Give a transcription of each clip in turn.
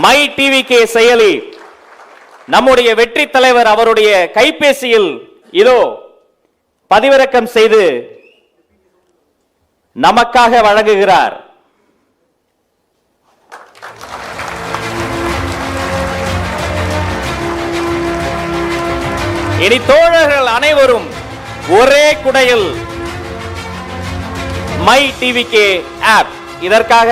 My TVK செயலி நம்முடைய வெற்றி தலைவர் அவருடைய கைபேசியில் இதோ பதிவிறக்கம் செய்து நமக்காக வழங்குகிறார். இனி தோழர்கள் அனைவரும் ஒரே குடையில் மை டிவிகே ஆப். இதற்காக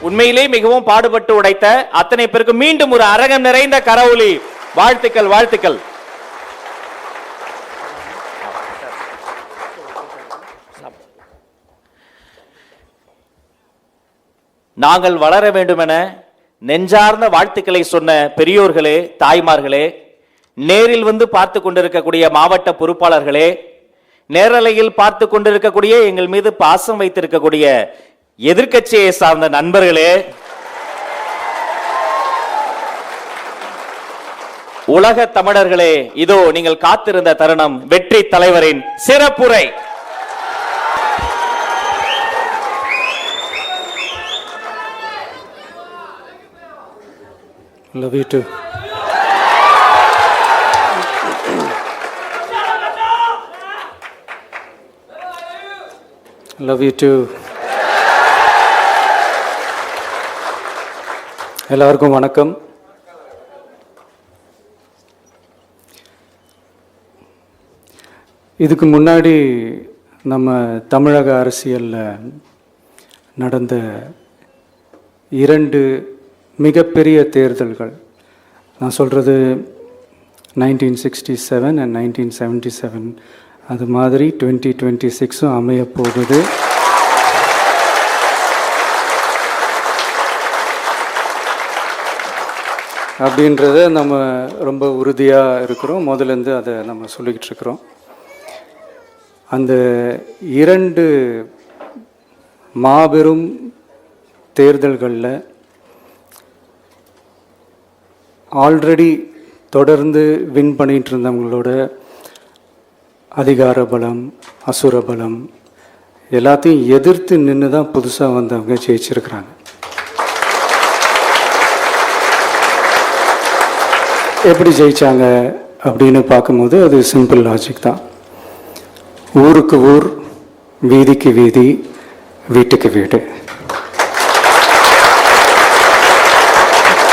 உண்மையிலே மிகவும் பாடுபட்டு உடைத்த அத்தனை பேருக்கு மீண்டும் ஒரு அரங்கம் நிறைந்த கரவொலி வாழ்த்துக்கள் வாழ்த்துக்கள். நாங்கள் வளர வேண்டுமென நெஞ்சார்ந்த வாழ்த்துக்களை சொன்ன பெரியோர்களே, தாய்மார்களே, நேரில் வந்து பார்த்து கொண்டிருக்கக்கூடிய மாவட்ட பொறுப்பாளர்களே, நேரலையில் பார்த்து கொண்டிருக்கக்கூடிய எங்கள் மீது பாசம் வைத்திருக்கக்கூடிய எதிர்க்கட்சியை சார்ந்த நண்பர்களே, உலக தமிழர்களே, இதோ நீங்கள் காத்திருந்த தருணம், வெற்றி தலைவரின் சிறப்புரை. Love you too. Love you too. எல்லாருக்கும் வணக்கம். இதுக்கு முன்னாடி நம்ம தமிழக அரசியலில் நடந்த 2 மிகப்பெரிய தேர்தல்கள், நான் சொல்கிறது 1967 and 1977, அது மாதிரி 2026 அமைய போகுது. அப்படின்றத நம்ம ரொம்ப உறுதியாக இருக்கிறோம். முதலேருந்து அதை நம்ம சொல்லிக்கிட்டு இருக்கிறோம். அந்த 2 மாபெரும் தேர்தல்களில் ஆல்ரெடி தொடர்ந்து வின் பண்ணிகிட்டு இருந்தவங்களோட அதிகார பலம், அசுர பலம் எல்லாத்தையும் எதிர்த்து நின்று தான் புதுசாக வந்தவங்க ஜெயிச்சிருக்கிறாங்க. எப்படி ஜெயிச்சாங்க அப்படின்னு பார்க்கும்போது அது சிம்பிள் லாஜிக் தான். ஊருக்கு ஊர், வீதிக்கு வீதி, வீட்டுக்கு வீடு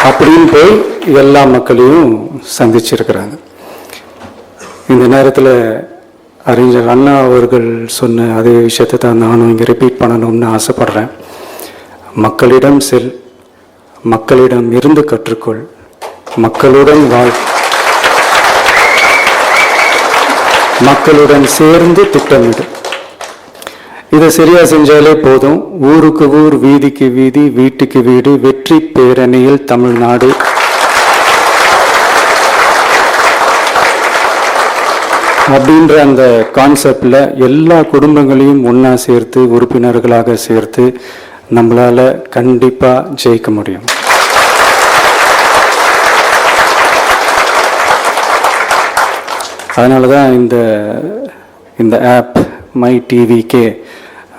அப்படின்னு போய் எல்லா மக்களையும் சந்திச்சிருக்கிறாங்க. இந்த நேரத்தில் அறிஞர் அண்ணா அவர்கள் சொன்ன அதே விஷயத்தை தான் நானும் இங்கே ரிப்பீட் பண்ணணும்னு ஆசைப்படுறேன். மக்களிடம் செல், மக்களிடம் இருந்து கற்றுக்கொள், மக்களுடன் வாழ், மக்களுடன் சேர்ந்து திட்டமிடு. இதை சரியா செஞ்சாலே போதும். ஊருக்கு ஊர், வீதிக்கு வீதி, வீட்டுக்கு வீடு, வெற்றி பேரணியில் தமிழ்நாடு. அப்படின்ற அந்த கான்செப்டில் எல்லா குடும்பங்களையும் ஒன்றா சேர்த்து, உறுப்பினர்களாக சேர்த்து நம்மளால் கண்டிப்பாக ஜெயிக்க முடியும். அதனால தான் இந்த ஆப் மை டிவிகே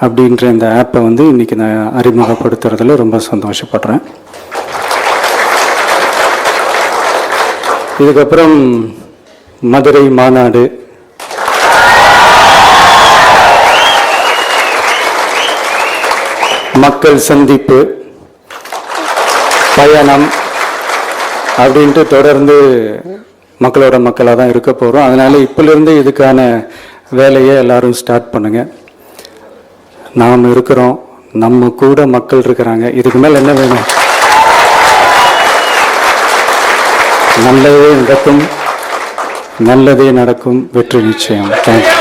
அப்படின்ற இந்த ஆப்பை வந்து இன்றைக்கி நான் அறிமுகப்படுத்துறதுல ரொம்ப சந்தோஷப்படுறேன். இதுக்கப்புறம் மதுரை மாநாடு, மக்கள் சந்திப்பு, பயணம் அப்படின்ட்டு தொடர்ந்து மக்களோட மக்களாக தான் இருக்க போகிறோம். அதனால் இப்போலேருந்து இதுக்கான வேலையை எல்லாரும் ஸ்டார்ட் பண்ணுங்கள். நாம் இருக்கிறோம், நம்ம கூட மக்கள் இருக்கிறாங்க. இதுக்கு மேலே என்ன வேணும்? நல்லதே நடக்கும், நல்லதே நடக்கும், வெற்றி நிச்சயம். தேங்க்யூ.